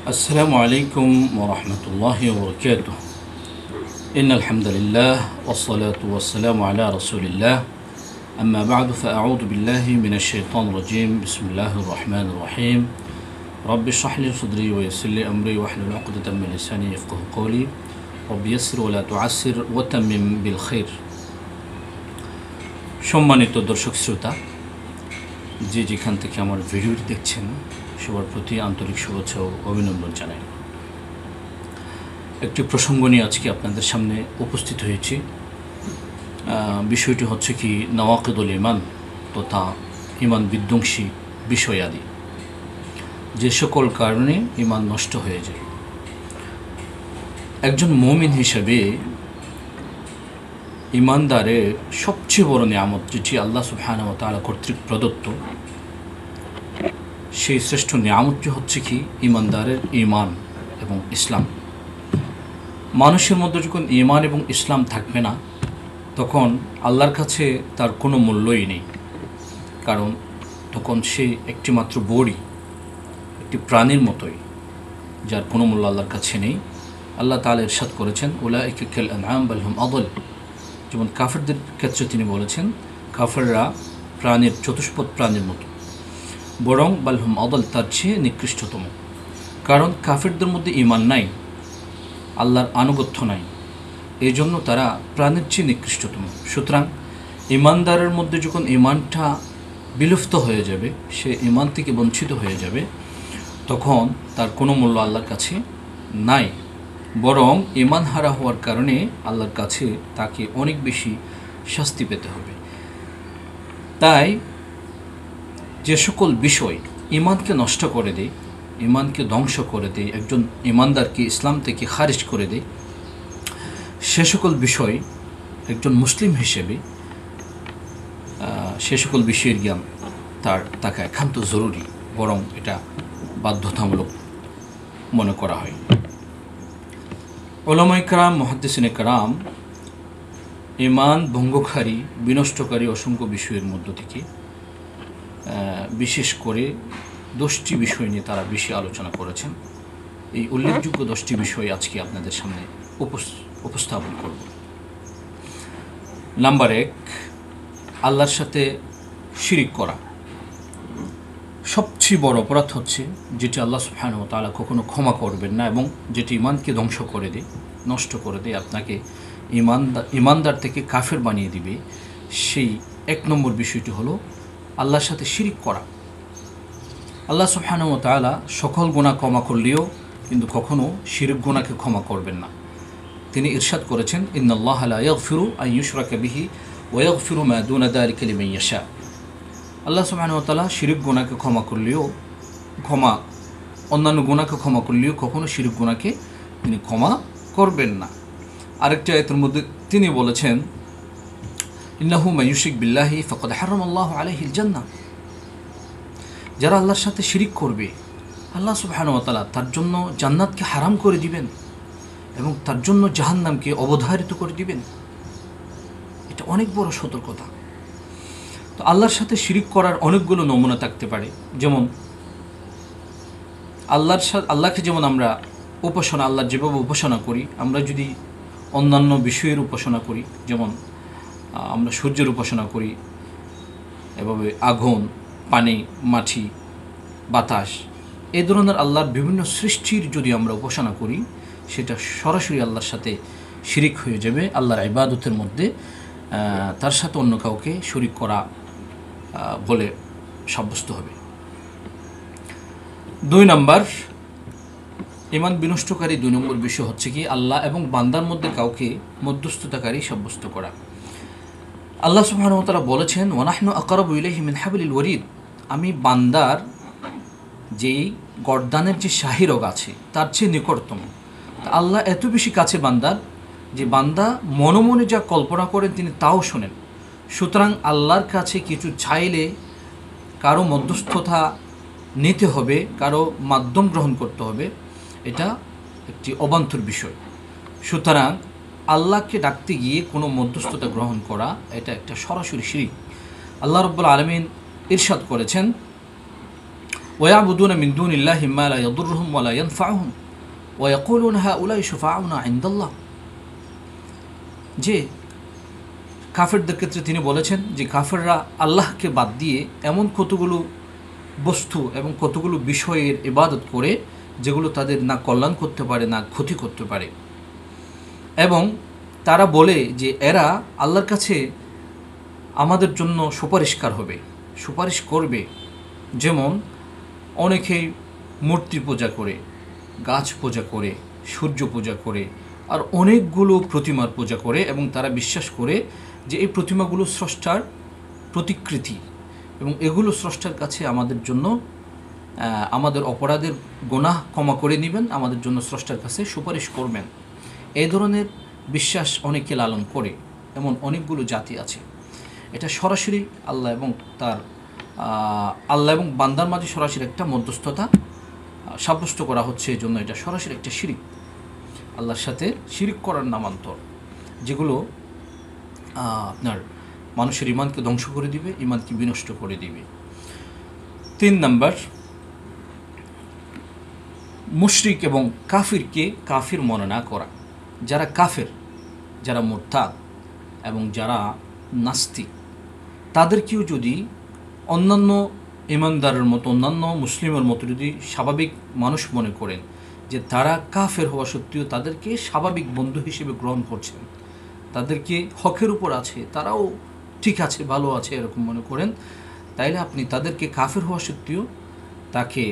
السلام عليكم ورحمة الله وبركاته. إن الحمد لله والصلاة والسلام على رسول الله. أما بعد فأعوذ بالله من الشيطان الرجيم. بسم الله الرحمن الرحيم. رب اشرح لي صدري ويسر لي أمري واحلل عقدة من لساني يفقهوا قولي. رب يسر ولا تعسر وتمم بالخير. সম্মানিত দর্শক শ্রোতা, যে যেখান থেকে আমার ভিডিওটি দেখছেন সবার প্রতি আন্তরিক শুভেচ্ছা ও অভিনন্দন জানাই। একটি প্রসঙ্গ নিয়ে আজকে আপনাদের সামনে উপস্থিত হয়েছি। বিষয়টি হচ্ছে কি নওয়াকিদুল ঈমান তথা ঈমান বিধ্বংসী বিষয়াদি, যে সকল কারণে ঈমান নষ্ট হয়ে যায়। একজন মুমিন হিসেবে ঈমানদারের সবচেয়ে বড় নিয়ামত, যেটি আল্লাহ সুবহানাহু ওয়া তাআলা কর্তৃক প্রদত্ত, সেই শ্রেষ্ঠ নিয়ামতটি হচ্ছে কি ঈমানদারের ঈমান এবং ইসলাম। মানুষের মধ্যে যখন ঈমান এবং ইসলাম থাকবে না, তখন আল্লাহর কাছে তার কোনো মূল্যই নেই। কারণ তখন সে একটি মাত্র বড়ি, একটি প্রাণীর মতোই, যার কোনো মূল্য আল্লাহর কাছে নেই। আল্লাহ তাআলা ইরশাদ করেছেন, উলাইকা কাল আনআম বাল হুম আদল। যেমন কাফেরদের ক্ষেত্রে তিনি বলেছেন, কাফেররা প্রাণীর, চতুষ্পদ প্রাণীর মতো, বরং বালহুম আদল, তার চেয়ে নিকৃষ্টতম। কারণ কাফেরদের মধ্যে ঈমান নাই, আল্লাহর আনুগত্য নাই, এই জন্য তারা প্রাণের চেয়ে নিকৃষ্টতম। সুতরাং ঈমানদারের মধ্যে যখন ঈমানটা বিলুপ্ত হয়ে যাবে, সে ঈমান থেকে বঞ্চিত হয়ে যাবে, তখন তার কোনো মূল্য আল্লাহর কাছে নাই। বরং ঈমান হারা হওয়ার কারণে আল্লাহর কাছে তাকে অনেক বেশি শাস্তি পেতে হবে। তাই যে সকল বিষয় ঈমানকে নষ্ট করে দেয়, ঈমানকে ধ্বংস করে দেয়, একজন ঈমানদারকে ইসলাম থেকে খারিজ করে দেয়, সে সকল বিষয় একজন মুসলিম হিসেবে সে সকল বিষয়ের জ্ঞান তাকে একান্ত জরুরি, বরং এটা বাধ্যতামূলক মনে করা হয়। উলামায়ে কেরাম, মুহাদ্দিসিনে কেরাম ঈমান ভঙ্গকারী, বিনষ্টকারী অসংখ্য বিষয়ের মধ্য থেকে বিশেষ করে 10টি বিষয় নিয়ে তারা বেশি আলোচনা করেছেন। এই উল্লেখযোগ্য 10টি বিষয় আজকে আপনাদের সামনে উপস্থাপন করব। নাম্বার 1, আল্লাহর সাথে শিরিক করা। সবচেয়ে বড় অপরাধ হচ্ছে যেটি আল্লাহ সুবহানাহু ওয়া তাআলা কখনো ক্ষমা করবেন না, এবং যেটি ঈমানকে ধ্বংস করে দেয়, নষ্ট করে দেয়, আপনাকে ঈমানদার থেকে কাফের বানিয়ে দিবে। সেই 1 নম্বর বিষয়টি হলো আল্লাহর সাথে শিরিক করা। আল্লাহ সুবহানাহু ওয়া তাআলা সকল গুনাহ ক্ষমা করলেও কিন্তু কখনো শিরক গুনাহকে ক্ষমা করবেন না। তিনি ইরশাদ করেছেন, ইন্নাল্লাহা লা ইয়াগফিরু আন ইউশরাকা বিহি ওয়া ইয়াগফিরু মা দুনা যালিকা লিমান ইয়াশা। আল্লাহ সুবহানাহু ওয়া তাআলা শিরক গুনাহকে ক্ষমা করলেও, অন্যান্য গুনাহকে ক্ষমা করলেও কখনো শিরক গুনাহকে তিনি ক্ষমা করবেন না। আরেকটি আয়াতের মধ্যে তিনি বলেছেন, ইন্নাহু মান ইউশরিক বিল্লাহি ফাকাদ হারামাল্লাহু আলাইহিল জান্নাহ। যারা আল্লাহর সাথে শিরিক করবে, আল্লাহ সুবহানাহু ওয়া তাআলা তার জন্য জান্নাতকে হারাম করে দিবেন এবং তার জন্য জাহান্নামকে অবধারিত করে দিবেন। এটা অনেক বড় সতর্কতা। তো আল্লাহর সাথে শিরিক করার অনেকগুলো নমুনা থাকতে পারে। যেমন আল্লাহকে যেমন আমরা আল্লাহর যেভাবে উপাসনা করি, আমরা যদি অন্যান্য বিষয়ের উপাসনা করি, যেমন আমরা সূর্যের উপাসনা করি, এভাবে আগুন, পানি, মাটি, বাতাস, এই ধরনের আল্লাহর বিভিন্ন সৃষ্টির যদি আমরা উপাসনা করি, সেটা সরাসরি আল্লাহর সাথে শিরিক হয়ে যাবে। আল্লাহর ইবাদতের মধ্যে তার সাথে অন্য কাউকে শরীক করা বলে সাব্যস্ত হবে। 2 নম্বর ঈমান বিনষ্টকারী 2 নম্বর বিষয় হচ্ছে কি আল্লাহ এবং বান্দার মধ্যে কাউকে মধ্যস্থতাকারী সাব্যস্ত করা। আল্লাহ সুবহানাহু ওয়া তাআলা বলেছেন, ওয়া নাহনু আকরাবু ইলাইহি মিন হাবলিল ওয়ারিদ। আমি বান্দার যেই গর্দানের যে শাহিরগ আছে তার চেয়ে নিকটতম। আল্লাহ এত বেশি কাছে বান্দার, যে বান্দা মনে মনে যা কল্পনা করেন তিনি তাও শোনেন। সুতরাং আল্লাহর কাছে কিছু চাইলে কারো মধ্যস্থতা নিতে হবে, কারো মাধ্যম গ্রহণ করতে হবে, এটা একটি অবান্তর বিষয়। সুতরাং আল্লাহকে ডাকতে গিয়ে কোনো মধ্যস্থতা গ্রহণ করা, এটা একটা সরাসরি শিরিক। আল্লাহ রাব্বুল আলামিন ইরশাদ করেছেন, ওয়ায়াবুদুনা মিন দুনিল্লাহি মা লা ইয়াদুররুহুম ওয়া লা ইয়ানফাউহুম ওয়া ইয়াকুলুনা হাউলাই শুফাআউনা ইনদাল্লাহ। যে কাফেরদের ক্ষেত্রে তিনি বলেছেন যে কাফেররা আল্লাহকে বাদ দিয়ে এমন কতগুলো বস্তু এবং কতগুলো বিষয়ের ইবাদত করে যেগুলো তাদের না কল্যাণ করতে পারে না ক্ষতি করতে পারে, এবং তারা বলে যে এরা আল্লাহর কাছে আমাদের জন্য সুপারিশকার হবে, সুপারিশ করবে। যেমন অনেকেই মূর্তি পূজা করে, গাছ পূজা করে, সূর্য পূজা করে, আর অনেকগুলো প্রতিমার পূজা করে, এবং তারা বিশ্বাস করে যে এই প্রতিমাগুলো স্রষ্টার প্রতিকৃতি এবং এগুলো স্রষ্টার কাছে আমাদের জন্য আমাদের অপরাধের গুনাহ ক্ষমা করে নেবেন, আমাদের জন্য স্রষ্টার কাছে সুপারিশ করবেন। এই ধরনের বিশ্বাস অনেকে লালন করে, এমন অনেকগুলো জাতি আছে। এটা সরাসরি আল্লাহ এবং বান্দার মাঝে সরাসরি একটা মধ্যস্থতা সাব্যস্ত করা হচ্ছে। এই জন্য এটা সরাসরি একটা শিরিক, আল্লাহর সাথে শিরিক করার নামান্তর, যেগুলো আপনার মানুষের ইমানকে ধ্বংস করে দিবে, ইমানকে বিনষ্ট করে দিবে। 3 নম্বর, মুশরিক এবং কাফিরকে কাফির মনে না করা। যারা কাফের, যারা মুরতাদ এবং যারা নাস্তিক, তাদেরকেও যদি অন্যান্য ইমানদারের মতো, অন্যান্য মুসলিমের মতো যদি স্বাভাবিক মানুষ মনে করেন, যে তারা কাফের হওয়া সত্ত্বেও তাদেরকে স্বাভাবিক বন্ধু হিসেবে গ্রহণ করছেন, তাদেরকে হকের উপর আছে, তারাও ঠিক আছে, ভালো আছে, এরকম মনে করেন, তাইলে আপনি তাদেরকে কাফের হওয়া সত্ত্বেও তাকে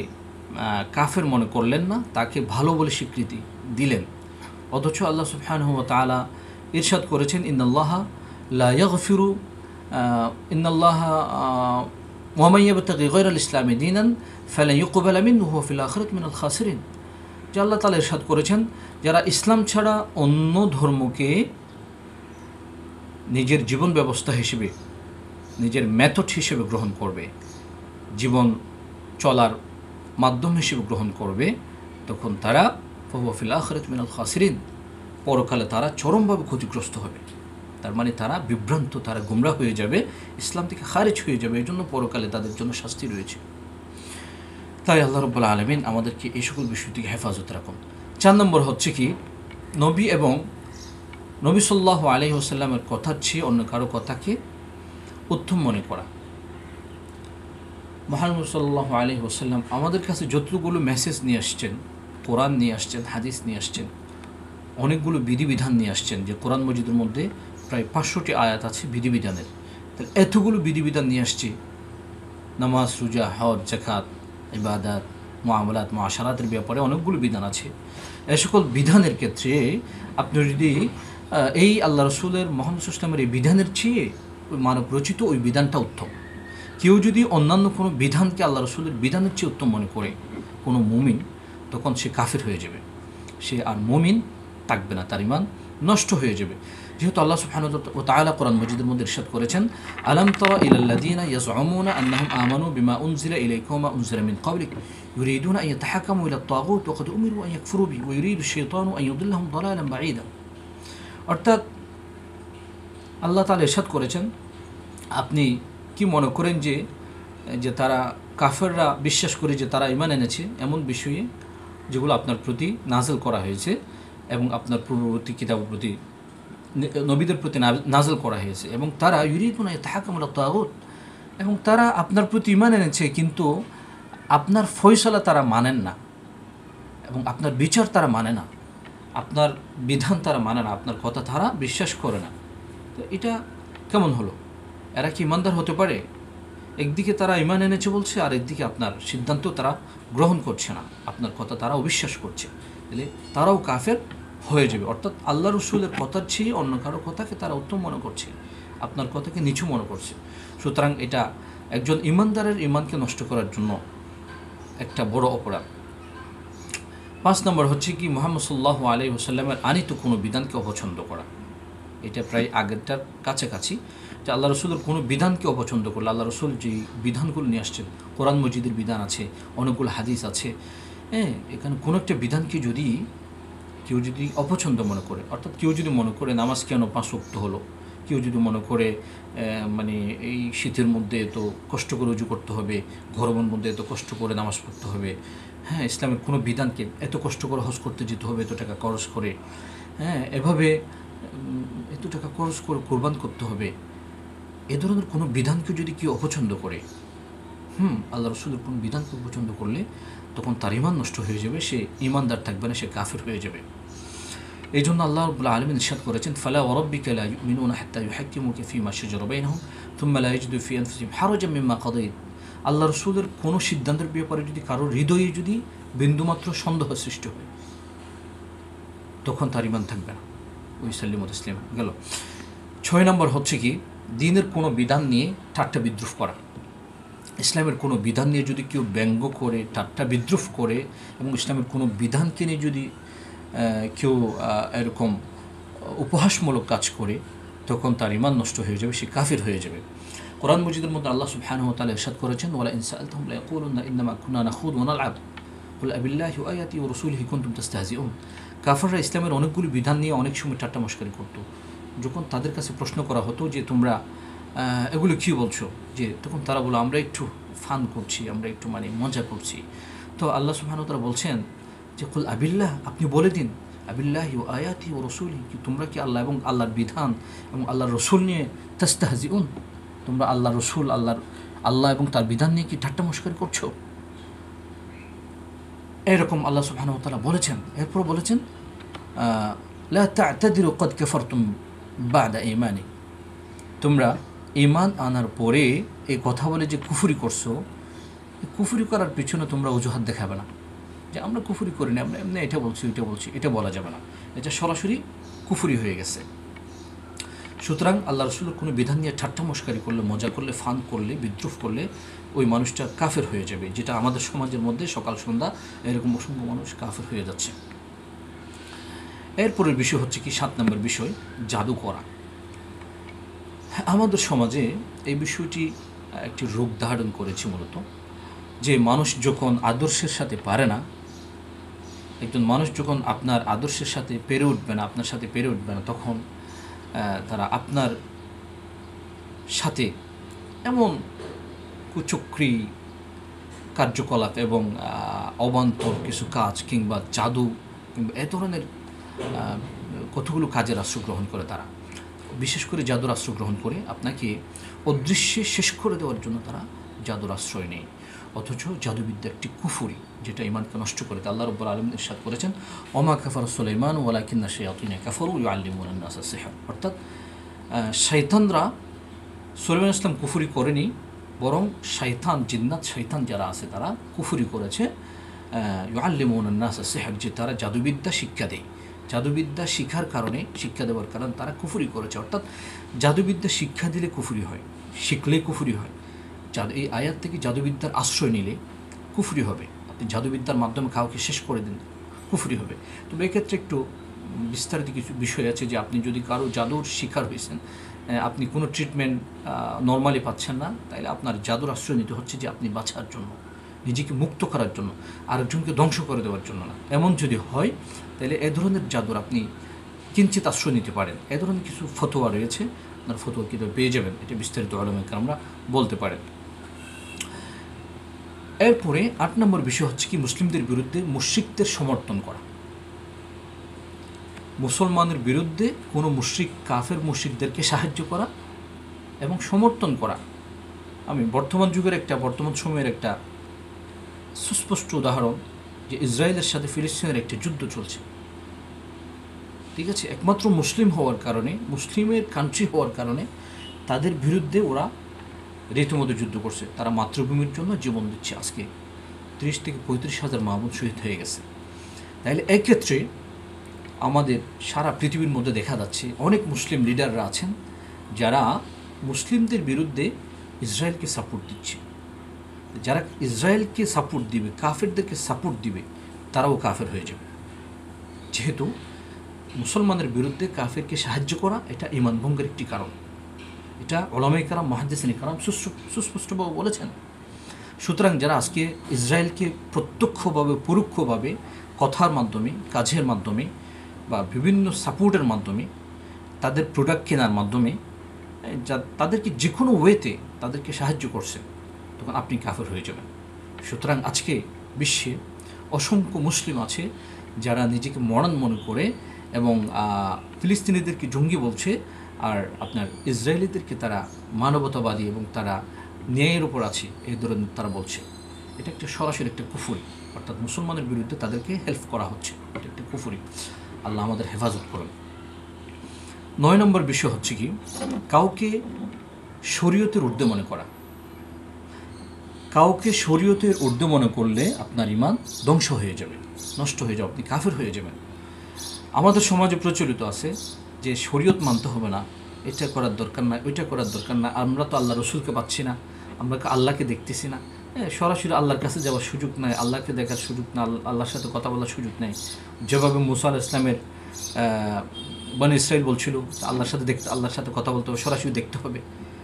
কাফের মনে করলেন না, তাকে ভালো বলে স্বীকৃতি দিলেন। অথচ আল্লাহ সুবহানাহু ওয়া তাআলা ইরশাদ করেছেন, ইন্নাল্লাহা লা ইয়াগফিরু ইন্নাল্লাহা ওয়া মান ইয়াবতাগি গায়রাল ইসলামি দীনান ফালান ইউকবালা মিনহু ওয়া ফিল আখিরাতি মিনাল খাসিরিন। যে আল্লাহ তাআলা ইরশাদ করেছেন, যারা ইসলাম ছাড়া অন্য ধর্মকে নিজের জীবন ব্যবস্থা হিসেবে, নিজের মেথড হিসেবে গ্রহণ করবে, জীবন চলার মাধ্যম হিসেবে গ্রহণ করবে, তখন তারা ফাহুয়া ফিল আখিরাতি মিনাল খাসিরিন, পরকালে তারা চরমভাবে ক্ষতিগ্রস্ত হবে। তার মানে তারা বিভ্রান্ত, তারা গুমরা হয়ে যাবে, ইসলাম থেকে খারিজ হয়ে যাবে। এই জন্য পরকালে তাদের জন্য শাস্তি রয়েছে। তাই আল্লাহ রাব্বুল আলামিন আমাদেরকে এই সকল বিষয় থেকে হেফাজত রাখুন। 4 নম্বর হচ্ছে কি, নবী এবং নবী সাল্লাল্লাহু আলাইহি ওয়াসাল্লামের কথার চেয়ে অন্য কারো কথাকে উত্তম মনে করা। মুহাম্মদ সাল্লাল্লাহু আলাইহি ওয়াসাল্লাম আমাদের কাছে যতগুলো মেসেজ নিয়ে আসছেন, কোরআন নিয়ে আসছেন, হাদিস নিয়ে আসছেন, অনেকগুলো বিধিবিধান নিয়ে আসছেন, যে কোরআন মজিদের মধ্যে প্রায় 500টি আয়াত আছে বিধিবিধানের। তাহলে এতগুলো বিধিবিধান নিয়ে আসছে, নামাজ, রোজা, হজ, যাকাত, ইবাদত, মুআমালাত, মুআশারাতের ব্যাপারে অনেকগুলো বিধান আছে। এই সকল বিধানের ক্ষেত্রে আপনি যদি এই আল্লাহ রসুলের মুহাম্মদ সাল্লাল্লাহু আলাইহি ওয়াসাল্লামের এই বিধানের চেয়ে ওই মানব রচিত ওই বিধানটা উত্তম, কেউ যদি অন্যান্য কোনো বিধানকে আল্লাহ রসুলের বিধানের চেয়ে উত্তম মনে করে কোনো মুমিন, তখন সে কাফির হয়ে যাবে, সে আর মুমিন থাকবে না, তার ঈমান নষ্ট হয়ে যাবে। যেহেতু আল্লাহ সুবহানাহু ওয়া তাআলা কোরআন মাজিদের মধ্যে ইরশাদ করেছেন, আলাম তারা ইলাল্লাযীনা ইয়াজউমুনা আন্নাহুম আমানু বিমা উনজিলা ইলাইকা ওয়া মা উনজিলা মিন ক্বাবলিক ইউরিদুনা আন ইয়াতাহাকামু ইলা আত-তাগুত ওয়া ক্বাদ উমিরু আন ইয়াকফুরু বিহি ওয়া ইউরিদু আশ-শাইতানু আন ইউদিল্লাহুম দালালান বাঈদা। অর্থাৎ আল্লাহ তাআলা ইরশাদ করেছেন, আপনি কি মনে করেন যে তারা কাফেররা বিশ্বাস করে যে তারা ঈমান এনেছে এমন বিষয়ে যেগুলো আপনার প্রতি নাযিল করা হয়েছে এবং আপনার পূর্ববর্তী কিতাবের প্রতি, নবীদের প্রতি নাযিল করা হয়েছে, এবং তারা ইউরিদুনা ইয়াতাহাকামু ইলা আত-তাগুত, এবং তারা আপনার প্রতি ঈমান এনেছে কিন্তু আপনার ফয়সালা তারা মানেন না, এবং আপনার বিচার তারা মানে না, আপনার বিধান তারা মানে না, আপনার কথা তারা বিশ্বাস করে না। তো এটা কেমন হলো? এরা কি ইমানদার হতে পারে? একদিকে তারা ঈমান এনেছে বলছে, আর একদিকে আপনার সিদ্ধান্ত তারা গ্রহণ করছে না, আপনার কথা তারা অবিশ্বাস করছে, তাহলে তারাও কাফের হয়ে যাবে। অর্থাৎ আল্লাহ রসুলের কথার চেয়ে অন্য কারো কথাকে তারা উত্তম মনে করছে, আপনার কথাকে নিচু মনে করছে। সুতরাং এটা একজন ঈমানদারের ঈমানকে নষ্ট করার জন্য একটা বড় অপরাধ। 5 নম্বর হচ্ছে কি, মুহাম্মদ সাল্লাল্লাহু আলাইহি ওয়াসাল্লামের আনিত কোনো বিধানকে অপছন্দ করা। এটা প্রায় আগেরটার কাছাকাছি, যে আল্লাহ রসুলের কোনো বিধানকে অপছন্দ করলে, আল্লাহ রসুল যে বিধানগুলো নিয়ে আসছেন, কোরআন মজিদের বিধান আছে, অনেকগুলো হাদিস আছে, এখানে কোনো একটা বিধানকে কেউ যদি অপছন্দ মনে করে, অর্থাৎ কেউ যদি মনে করে নামাজ কেন 5 ওয়াক্ত হলো, কেউ যদি মনে করে মানে এই শীতের মধ্যে এত কষ্ট করে উজু করতে হবে, গরমের মধ্যে এত কষ্ট করে নামাজ পড়তে হবে, হ্যাঁ ইসলামের কোনো বিধানকে এত কষ্ট করে হজ করতে যেতে হবে, এত টাকা খরচ করে, হ্যাঁ এভাবে এত টাকা খরচ করে কোরবান করতে হবে, এ ধরনের কোনো বিধানকে যদি কেউ অপছন্দ করে, আল্লাহ রসুলের কোনো বিধানকে অপছন্দ করলে তখন তার ইমান নষ্ট হয়ে যাবে, সে ইমানদার থাকবে না, সে কাফির হয়ে যাবে। এই জন্য আল্লাহ রাব্বুল আলামিন ইরশাদ করেছেন, ফালা ওয়া রাব্বিকা লা ইউমিনুনা হাত্তা ইউহাক্কিমুকা ফীমা শাজারা বাইনহুম থুম্মা লা ইয়াজিদু ফী আনফুসিহিম হারাজাম মিম্মা কাদাইত। আল্লাহ রসুলের কোনো সিদ্ধান্তের ব্যাপারে যদি কারোর হৃদয়ে যদি বিন্দুমাত্র সন্দেহ সৃষ্টি হয়, তখন তার ইমান থাকবে না। ওই সাল্লিমত ইসলাম গেল। 6 নম্বর হচ্ছে কি, দ্বীনের কোনো বিধান নিয়ে ঠাট্টা বিদ্রুপ করা। ইসলামের কোনো বিধান নিয়ে যদি কেউ ব্যঙ্গ করে, ঠাট্টা বিদ্রুপ করে, এবং ইসলামের কোনো বিধানকে নিয়ে যদি কেউ এরকম উপহাসমূলক কাজ করে, তখন তার ইমান নষ্ট হয়ে যাবে, সে কাফির হয়ে যাবে। কোরআন মজিদের মধ্যে আল্লাহ সুবহানাহু ওয়া তাআলা ইরশাদ করেছেন, ওয়ালা ইন সাআলতাহুম লা ইয়াকুলুনা ইন্নামা কুননা নাখুদু ওয়া নালআব কুল আবিল্লাহি ওয়া আয়াতিহি ওয়া রাসূলিহি কুনতুম তাস্তাহজিউন। কাফিররা ইসলামের অনেকগুলি বিধান নিয়ে অনেক সময় ঠাট্টা মশকরি করতো। যখন তাদের কাছে প্রশ্ন করা হতো যে তোমরা এগুলো কী বলছো, যে তখন তারা বলো আমরা একটু ফান করছি, আমরা একটু মানে মজা করছি। তো আল্লাহ সুবহানাহু ওয়া তাআলা বলছেন যে কুল আবিল্লাহ, আপনি বলে দিন, আবিল্লাহি ওয়া আয়াতিহি ওয়া রাসূলিহি, কি তোমরা কি আল্লাহ এবং আল্লাহর বিধান এবং আল্লাহর রসুল নিয়ে তাস্তাহজিউন, তোমরা আল্লাহ রসুল আল্লাহ এবং তার বিধান নিয়ে কি ঠাট্টা মশকরি করছো? এরকম আল্লাহ সুবহানাহু ওয়া তাআলা বলেছেন। এরপর বলেছেন লা তা'তাদিরু ক্বাদ কাফারতুম বা'দা ঈমানি, তোমরা ঈমান আনার পরে এই কথা বলে যে কুফরি করছো, কুফরি করার পিছনে তোমরা অজুহাত দেখাবে না যে আমরা কুফরি করি না, আমরা এমনি এটা বলছি ওইটা বলছি, এটা বলা যাবে না, এটা সরাসরি কুফরি হয়ে গেছে। সুতরাং আল্লাহ রসুলের কোনো বিধান নিয়ে ঠাট্টা মশকারি করলে, মজা করলে, ফান করলে, বিদ্রুপ করলে ওই মানুষটা কাফের হয়ে যাবে, যেটা আমাদের সমাজের মধ্যে সকাল সন্ধ্যা এরকম অসংখ্য মানুষ কাফের হয়ে যাচ্ছে। এরপরের বিষয় হচ্ছে কি, 7 নম্বর বিষয়, জাদু করা। আমাদের সমাজে এই বিষয়টি একটি রূপ ধারণ করেছে মূলত, যে মানুষ যখন আদর্শের সাথে পারে না, একজন মানুষ যখন আপনার আদর্শের সাথে পেরে উঠবে না, আপনার সাথে পেরে উঠবে না, তখন তারা আপনার সাথে এমন কুচক্রী কার্যকলাপ এবং অবান্তর কিছু কাজ কিংবা জাদু কিংবা এ ধরনের কতগুলো কাজের আশ্রয় গ্রহণ করে তারা, বিশেষ করে জাদুর আশ্রয় গ্রহণ করে আপনাকে অদৃশ্যে শেষ করে দেওয়ার জন্য তারা জাদুর আশ্রয় নেয়। অথচ জাদুবিদ্যা একটি কুফরি, যেটা ইমানকে নষ্ট করে। আল্লাহ রাব্বুল আলামিন ইরশাদ করেছেন, ওমা কাফারা সুলাইমান ওয়ালাকিন্না শায়াতিনা কাফারু ইউআল্লিমুনা আন-নাসা সিহর। অর্থাৎ শয়তানরা সুলাইমান ইসলাম কুফরি করেনি, বরং শয়তান, জিন্নাত শয়তান যারা আছে তারা কুফরি করেছে। ইউআল্লিমুনা আন-নাসা সিহর, যে তারা জাদুবিদ্যা শিক্ষা দেয়, জাদুবিদ্যা শিক্ষার কারণে, শিক্ষা দেওয়ার কারণে তারা কুফরি করেছে। অর্থাৎ জাদুবিদ্যা শিক্ষা দিলে কুফরি হয়, শিখলে কুফরি হয়। এই আয়াত থেকে জাদুবিদ্যার আশ্রয় নিলে কুফরি হবে। আপনি জাদুবিদ্যার মাধ্যমে কাউকে শেষ করে দিন, কুফরি হবে। তবে এক্ষেত্রে একটু বিস্তারিত কিছু বিষয় আছে, যে আপনি যদি কারো জাদুর শিকার হয়েছেন, আপনি কোনো ট্রিটমেন্ট নর্মালি পাচ্ছেন না, তাইলে আপনার জাদুর আশ্রয় নিতে হচ্ছে যে আপনি বাঁচার জন্য, নিজেকে মুক্ত করার জন্য, আরেকজনকে ধ্বংস করে দেওয়ার জন্য না। এমন যদি হয় তাহলে এ ধরনের জাদুর আপনি কিঞ্চিত আশ্রয় নিতে পারেন। এ ধরনের কিছু ফতোয়া রয়েছে, আপনার ফতোয়া কীভাবে পেয়ে যাবেন, এটা বিস্তারিত আলেমকে আমরা বলতে পারেন। এরপরে 8 নম্বর বিষয় হচ্ছে কি, মুসলিমদের বিরুদ্ধে মুশরিকদের সমর্থন করা। মুসলমানের বিরুদ্ধে কোনো মুশরিক, কাফের মুশরিকদেরকে সাহায্য করা এবং সমর্থন করা। আমি বর্তমান সময়ের একটা সুস্পষ্ট উদাহরণ, যে ইসরায়েলের সাথে ফিলিস্তিনের একটি যুদ্ধ চলছে, ঠিক আছে। একমাত্র মুসলিম হওয়ার কারণে, মুসলিমের কান্ট্রি হওয়ার কারণে তাদের বিরুদ্ধে ওরা রীতিমতো যুদ্ধ করছে। তারা মাতৃভূমির জন্য জীবন দিচ্ছে। আজকে 30 থেকে 35 হাজার মাহবুব শহীদ হয়ে গেছে। তাইলে এক্ষেত্রে আমাদের সারা পৃথিবীর মধ্যে দেখা যাচ্ছে অনেক মুসলিম লিডাররা আছেন যারা মুসলিমদের বিরুদ্ধে ইসরায়েলকে সাপোর্ট দিচ্ছে। যারা ইসরায়েলকে সাপোর্ট দিবে, কাফেরদেরকে সাপোর্ট দিবে, তারাও কাফের হয়ে যাবে। যেহেতু মুসলমানের বিরুদ্ধে কাফেরকে সাহায্য করা এটা ঈমান ভঙ্গের একটি কারণ। এটা উলামায়ে কেরাম, মুহাদ্দিসিনে কেরাম সুস্পষ্টভাবে বলেছেন। সুতরাং যারা আজকে ইসরায়েলকে প্রত্যক্ষভাবে পরোক্ষভাবে কথার মাধ্যমে, কাজের মাধ্যমে বা বিভিন্ন সাপোর্টের মাধ্যমে, তাদের প্রোডাক্ট কেনার মাধ্যমে তাদেরকে যে কোনো ওয়েতে তাদেরকে সাহায্য করছেন, তখন আপনি কাফের হয়ে যাবেন। সুতরাং আজকে বিশ্বে অসংখ্য মুসলিম আছে যারা নিজেকে মরান মনে করে এবং ফিলিস্তিনিদেরকে জঙ্গি বলছে, আর আপনার ইসরায়েলিদেরকে তারা মানবতাবাদী এবং তারা ন্যায়ের উপর আছে এই ধরনের তারা বলছে। এটা একটা সরাসরি একটা কুফরি, অর্থাৎ মুসলমানের বিরুদ্ধে তাদেরকে হেল্প করা হচ্ছে, এটা একটা কুফরি। আল্লাহ আমাদের হেফাজত করেন। 9 নম্বর বিষয় হচ্ছে কি, কাউকে শরীয়তের ঊর্ধ্বে মনে করা। কাউকে শরীয়তের ঊর্ধ্বে মনে করলে আপনার ঈমান ধ্বংস হয়ে যাবে, নষ্ট হয়ে যাবে, আপনি কাফের হয়ে যাবেন। আমাদের সমাজে প্রচলিত আছে যে শরীয়ত মানতে হবে না, এটা করার দরকার না, ওইটা করার দরকার না, আমরা তো আল্লাহ রসুলকে পাচ্ছি না, আমরা আল্লাহকে দেখতেছি না, সরাসরি আল্লাহর কাছে যাওয়ার সুযোগ নেই, আল্লাহকে দেখার সুযোগ না, আল্লাহর সাথে কথা বলার সুযোগ নেই। যেভাবে মুসা আলাইহিস সালামের বনী ইসরাইল বলছিল আল্লাহর সাথে আল্লাহর সাথে কথা বলতে হবে, সরাসরি দেখতে হবে।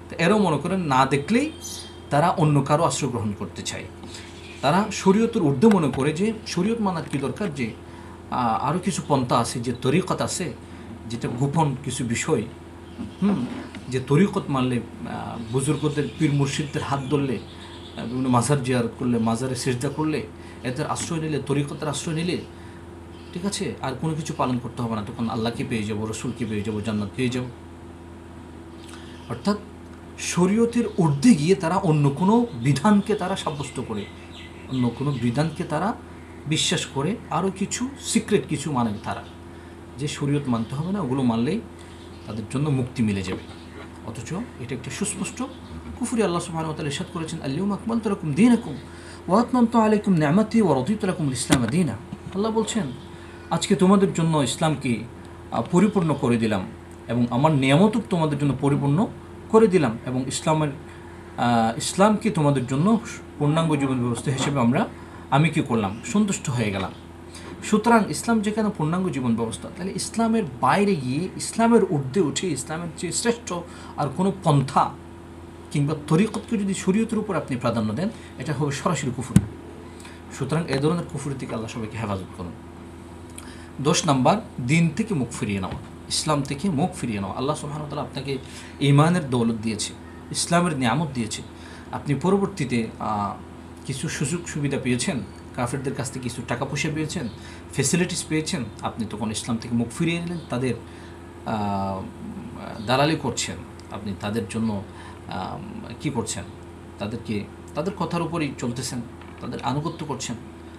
তো এরাও মনে করেন না দেখলেই তারা অন্য কারো আশ্রয় গ্রহণ করতে চায়। তারা শরীয়তের ঊর্ধ্বে মনে করে যে শরীয়ত মানার কী দরকার, যে আরও কিছু পন্থা আছে, যে তরিকত আছে, যেটা গোপন কিছু বিষয়, যে তরিকত মানলে, বুজুর্গদের পীর মুর্শিদদের হাত ধরলে, বিভিন্ন মাজার জিয়ারত করলে, মাজারে সিজদা করলে, এদের আশ্রয় নিলে, তরিকতের আশ্রয় নিলে, ঠিক আছে, আর কোনো কিছু পালন করতে হবে না, তখন আল্লাহকে পেয়ে যাবো, রসুলকে পেয়ে যাবো, জান্নাত পেয়ে যাব। অর্থাৎ শরীয়তের ঊর্ধ্বে গিয়ে তারা অন্য কোনো বিধানকে তারা সাব্যস্ত করে, অন্য কোনো বিধানকে তারা বিশ্বাস করে, আরও কিছু সিক্রেট কিছু মানে তারা, যে শরীয়ত মানতে হবে না, ওগুলো মানলেই তাদের জন্য মুক্তি মিলে যাবে। অথচ এটা একটা সুস্পষ্ট কুফরি। আল্লাহ সুবহানাহু ওয়া তাআলা ইরশাদ করেছেন, আল-ইয়াওমা আকমালতু লাকুম দীনাকুম ওয়া আতমামতু আলাইকুম নি'মাতি ওয়া রাদিতু লাকুমুল ইসলাম দীনা। আল্লাহ বলছেন, আজকে তোমাদের জন্য ইসলামকে পরিপূর্ণ করে দিলাম এবং আমার নিয়ামতও তোমাদের জন্য পরিপূর্ণ করে দিলাম, এবং ইসলামকে তোমাদের জন্য পূর্ণাঙ্গ জীবন ব্যবস্থা হিসেবে আমি কি করলাম, সন্তুষ্ট হয়ে গেলাম। সুতরাং ইসলাম যেখানে পূর্ণাঙ্গ জীবন ব্যবস্থা, তাহলে ইসলামের বাইরে গিয়ে, ইসলামের ঊর্ধ্বে উঠে, ইসলামের যে শ্রেষ্ঠ আর কোনো পন্থা কিংবা তরিকতকে যদি শরীয়তের উপর আপনি প্রাধান্য দেন, এটা হবে সরাসরি কুফরি। সুতরাং এ ধরনের কুফরি থেকে আল্লাহ সবাইকে হেফাজত করুন। 10 নম্বর, দিন থেকে মুখ ফিরিয়ে নেওয়া, ইসলাম থেকে মুখ ফিরিয়ে নেওয়া। আল্লাহ সুবহানাহু ওয়া তাআলা আপনাকে ঈমানের দৌলত দিয়েছে, ইসলামের নিয়ামত দিয়েছে, আপনি পরবর্তীতে কিছু সুযোগ সুবিধা পেয়েছেন, কাফেরদের কাছ থেকে কিছু টাকা পয়সা পেয়েছেন, ফেসিলিটিস পেয়েছেন, আপনি তখন ইসলাম থেকে মুখ ফিরিয়ে নিলেন, তাদের দালালি করছেন, আপনি তাদের জন্য কি করছেন, তাদের কথার উপরই চলতেছেন, তাদের আনুগত্য করছেন,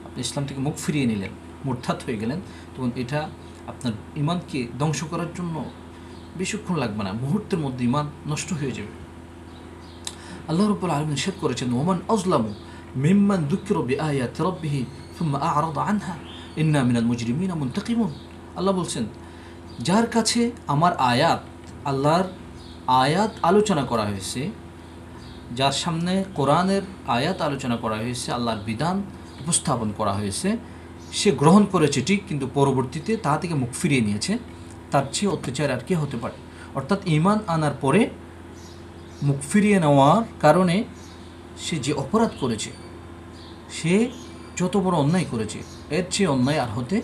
আপনি ইসলাম থেকে মুখ ফিরিয়ে নিলেন, মুরতাদ হয়ে গেলেন, তখন এটা আপনার ঈমানকে ধ্বংস করার জন্য বেশিক্ষণ লাগবে না, মুহূর্তের মধ্যে ঈমান নষ্ট হয়ে যাবে। আল্লাহ রাব্বুল আলামিন ইরশাদ করেছেন, ওমান আযলামু মিম্মান যুকিরা বিআয়াতি রাব্বিহি সুম্মা আ'রাদা আনহা ইন্না মিনাল মুজরিমিনা মুনতাকিমুন। আল্লাহ বলছেন, যার কাছে আমার আল্লাহর আয়াত আলোচনা করা হয়েছে, যার সামনে কোরআনের আয়াত আলোচনা করা হয়েছে, আল্লাহর বিধান উপস্থাপন করা হয়েছে, সে গ্রহণ করেছে ঠিক, কিন্তু পরবর্তীতে তা থেকে মুখ ফিরিয়ে নিয়েছে, তার চেয়ে অত্যাচার আর কি হতে পারে। অর্থাৎ ঈমান আনার পরে মুখ ফিরিয়ে নেওয়ার কারণে সে যে অপরাধ করেছে, সে যত বড় অন্যায় করেছে, এর চেয়ে অন্যায় আর হতে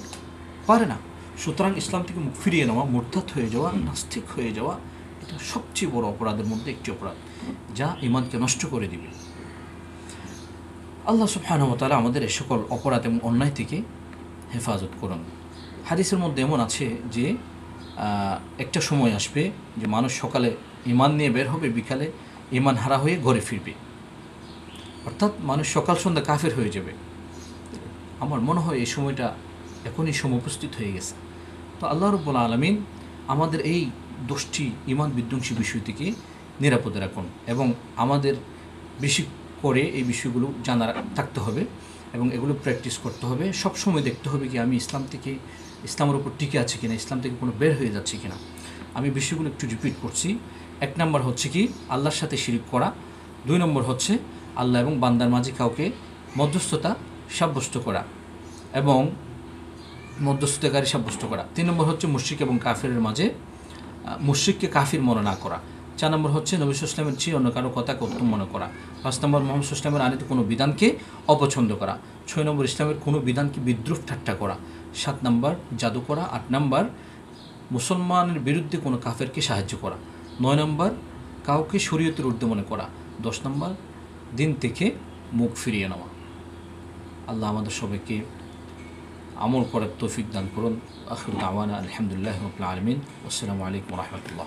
পারে না। সুতরাং ইসলাম থেকে মুখ ফিরিয়ে নেওয়া, মুরতাদ হয়ে যাওয়া, নাস্তিক হয়ে যাওয়া, এটা সবচেয়ে বড় অপরাধের মধ্যে একটি অপরাধ, যা ঈমানকে নষ্ট করে দিবে। আল্লাহ সুবহানাহু ওয়া তাআলা আমাদের এই সকল অপরাধ এবং অন্যায় থেকে হেফাজত করুন। হাদিসের মধ্যে এমন আছে যে একটা সময় আসবে যে মানুষ সকালে ঈমান নিয়ে বের হবে, বিকালে ঈমান হারা হয়ে ঘরে ফিরবে, অর্থাৎ মানুষ সকাল সন্ধ্যা কাফের হয়ে যাবে। আমার মনে হয় এই সময়টা এখনই সমুপস্থিত হয়ে গেছে। তো আল্লাহ রাব্বুল আলামিন আমাদের এই 10টি ঈমান বিধ্বংসী বিষয় থেকে নিরাপদে রাখুন, এবং আমাদের বেশি করে এই বিষয়গুলো জানা থাকতে হবে এবং এগুলো প্র্যাকটিস করতে হবে। সব সময় দেখতে হবে কি আমি ইসলামের উপর টিকে আছে কিনা, ইসলাম থেকে কোনো বের হয়ে যাচ্ছে কিনা। আমি বিষয়গুলো একটু রিপিট করছি। 1 নম্বর হচ্ছে কি আল্লাহর সাথে শিরিক করা, 2 নম্বর হচ্ছে আল্লাহ এবং বান্দার মাঝে কাউকে মধ্যস্থতা সাব্যস্ত করা এবং মধ্যস্থতাকারী সাব্যস্ত করা, 3 নম্বর হচ্ছে মুশরিক এবং কাফিরের মাঝে মুশরিককে কাফির মনে না করা, 4 নম্বর হচ্ছে নবী সাল্লাল্লাহু আলাইহি ওয়াসাল্লামের চেয়ে অন্য কারো কথাকে উত্তম মনে করা, 5 নম্বর মুহাম্মদ সাল্লাল্লাহু আলাইহি ওয়াসাল্লামের আনিত কোনো বিধানকে অপছন্দ করা, 6 নম্বর ইসলামের কোনো বিধানকে বিদ্রুপ ঠাট্টা করা, 7 নম্বর জাদু করা, 8 নম্বর মুসলমানের বিরুদ্ধে কোনো কাফেরকে সাহায্য করা, 9 নম্বর কাউকে শরীয়তের ঊর্ধ্বে মনে করা। 10 নম্বর, দিন থেকে মুখ ফিরিয়ে নেওয়া। আল্লাহ আমাদের সবাইকে আমল করার তৌফিক দান করুন। আখিরু দাওয়ানা আলহামদুলিল্লাহি রাব্বিল আলামিন। আসসালামু আলাইকুম ওয়া রাহমাতুল্লাহ।